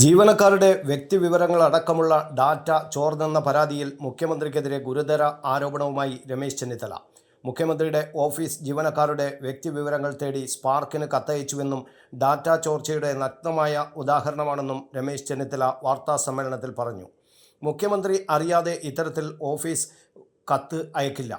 ജീവനക്കാരുടെ വ്യക്തിവിവരങ്ങളടക്കമുള്ള ഡാറ്റ ചോർന്നെന്ന പരാതിയിൽ മുഖ്യമന്ത്രിക്കെതിരെ ഗുരുതര ആരോപണവുമായി രമേശ് ചെന്നിത്തല. മുഖ്യമന്ത്രിയുടെ ഓഫീസ് ജീവനക്കാരുടെ വ്യക്തിവിവരങ്ങൾ തേടി സ്പാർക്കിന് കത്തയച്ചുവെന്നും ഡാറ്റ ചോർച്ചയുടെ നഗ്നമായ ഉദാഹരണമാണെന്നും രമേശ് ചെന്നിത്തല വാർത്താസമ്മേളനത്തിൽ പറഞ്ഞു. മുഖ്യമന്ത്രി അറിയാതെ ഇത്തരത്തിൽ ഓഫീസ് കത്ത് അയക്കില്ല.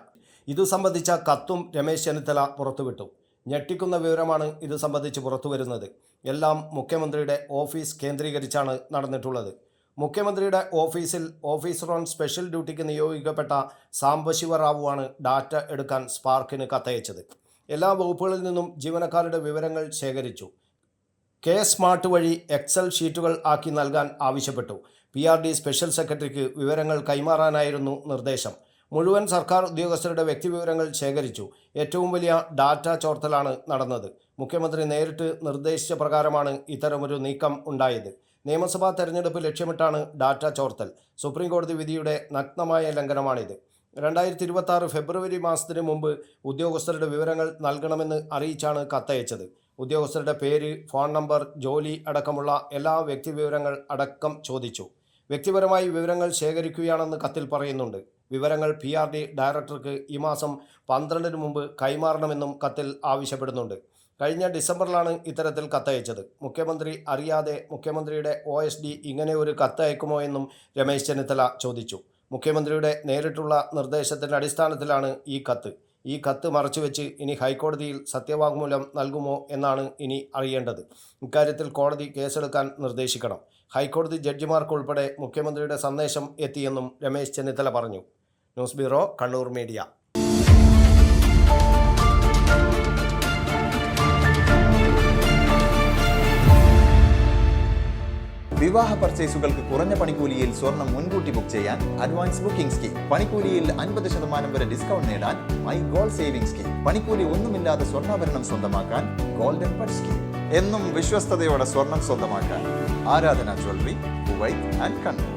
ഇതു സംബന്ധിച്ച കത്തും രമേശ് ചെന്നിത്തല പുറത്തുവിട്ടു. ഞെട്ടിക്കുന്ന വിവരമാണ് ഇത് സംബന്ധിച്ച് പുറത്തുവരുന്നത്. എല്ലാം മുഖ്യമന്ത്രിയുടെ ഓഫീസ് കേന്ദ്രീകരിച്ചാണ് നടന്നിട്ടുള്ളത്. മുഖ്യമന്ത്രിയുടെ ഓഫീസിൽ ഓഫീസർ ഓൺ സ്പെഷ്യൽ ഡ്യൂട്ടിക്ക് നിയോഗിക്കപ്പെട്ട സാംബശിവ റാവുവാണ് ഡാറ്റ എടുക്കാൻ സ്പാർക്കിന് കത്തയച്ചത്. എല്ലാ വകുപ്പുകളിൽ നിന്നും ജീവനക്കാരുടെ വിവരങ്ങൾ ശേഖരിച്ചു. കെ സ്മാർട്ട് വഴി എക്സൽ ഷീറ്റുകൾ ആക്കി നൽകാൻ ആവശ്യപ്പെട്ടു. PRD സ്പെഷ്യൽ സെക്രട്ടറിക്ക് വിവരങ്ങൾ കൈമാറാനായിരുന്നു നിർദ്ദേശം. മുഴുവൻ സർക്കാർ ഉദ്യോഗസ്ഥരുടെ വ്യക്തിവിവരങ്ങൾ ശേഖരിച്ചു. ഏറ്റവും വലിയ ഡാറ്റ ചോർത്തലാണ് നടന്നത്. മുഖ്യമന്ത്രി നേരിട്ട് നിർദ്ദേശിച്ച പ്രകാരമാണ് ഇത്തരമൊരു നീക്കം ഉണ്ടായത്. നിയമസഭാ തെരഞ്ഞെടുപ്പ് ലക്ഷ്യമിട്ടാണ് ഡാറ്റ ചോർത്തൽ. സുപ്രീം കോടതി വിധിയുടെ നഗ്നമായ ലംഘനമാണിത്. 2026 ഫെബ്രുവരി മാസത്തിന് മുമ്പ് ഉദ്യോഗസ്ഥരുടെ വിവരങ്ങൾ നൽകണമെന്ന് അറിയിച്ചാണ് കത്തയച്ചത്. ഉദ്യോഗസ്ഥരുടെ പേര്, ഫോൺ നമ്പർ, ജോലി അടക്കമുള്ള എല്ലാ വ്യക്തിവിവരങ്ങൾ അടക്കം ചോദിച്ചു. വ്യക്തിപരമായി വിവരങ്ങൾ ശേഖരിക്കുകയാണെന്ന് കത്തിൽ പറയുന്നുണ്ട്. വിവരങ്ങൾ PRD ഡയറക്ടർക്ക് ഈ മാസം 12-ന് മുമ്പ് കൈമാറണമെന്നും കത്തിൽ ആവശ്യപ്പെടുന്നുണ്ട്. കഴിഞ്ഞ ഡിസംബറിലാണ് ഇത്തരത്തിൽ കത്തയച്ചത്. മുഖ്യമന്ത്രി അറിയാതെ മുഖ്യമന്ത്രിയുടെ OSD ഇങ്ങനെ ഒരു കത്തയക്കുമോ എന്നും രമേശ് ചെന്നിത്തല ചോദിച്ചു. മുഖ്യമന്ത്രിയുടെ നേരിട്ടുള്ള നിർദ്ദേശത്തിൻ്റെ അടിസ്ഥാനത്തിലാണ് ഈ കത്ത് മറച്ചുവെച്ച് ഇനി ഹൈക്കോടതിയിൽ സത്യവാങ്മൂലം നൽകുമോ എന്നാണ് ഇനി അറിയേണ്ടത്. ഇക്കാര്യത്തിൽ കോടതി കേസെടുക്കാൻ നിർദ്ദേശിക്കണം. ഹൈക്കോടതി ജഡ്ജിമാർക്കുൾപ്പെടെ മുഖ്യമന്ത്രിയുടെ സന്ദേശം എത്തിയെന്നും രമേശ് ചെന്നിത്തല പറഞ്ഞു. News bureau, Kannur media. വിവാഹ പർച്ചേസുകൾക്ക് കുറഞ്ഞ പണിക്കൂലിയിൽ സ്വർണം മുൻകൂട്ടി ബുക്ക് ചെയ്യാൻ അഡ്വാൻസ് ബുക്കിംഗ് സ്കീം. പണിക്കൂലിയിൽ 50% വരെ ഡിസ്കൗണ്ട് നേടാൻ മൈ ഗോൾഡ് സേവിംഗ് സ്കീം. പണിക്കൂലി ഒന്നുമില്ലാതെ സ്വർണ്ണാഭരണം സ്വന്തമാക്കാൻ ഗോൾഡൻ ബഡ് സ്കീം. എന്നും വിശ്വസ്തയോടെ സ്വർണം സ്വന്തമാക്കാൻ ആരാധന ജ്വല്ലറി, കുവൈറ്റ് ആൻഡ് കണ്ണൂർ.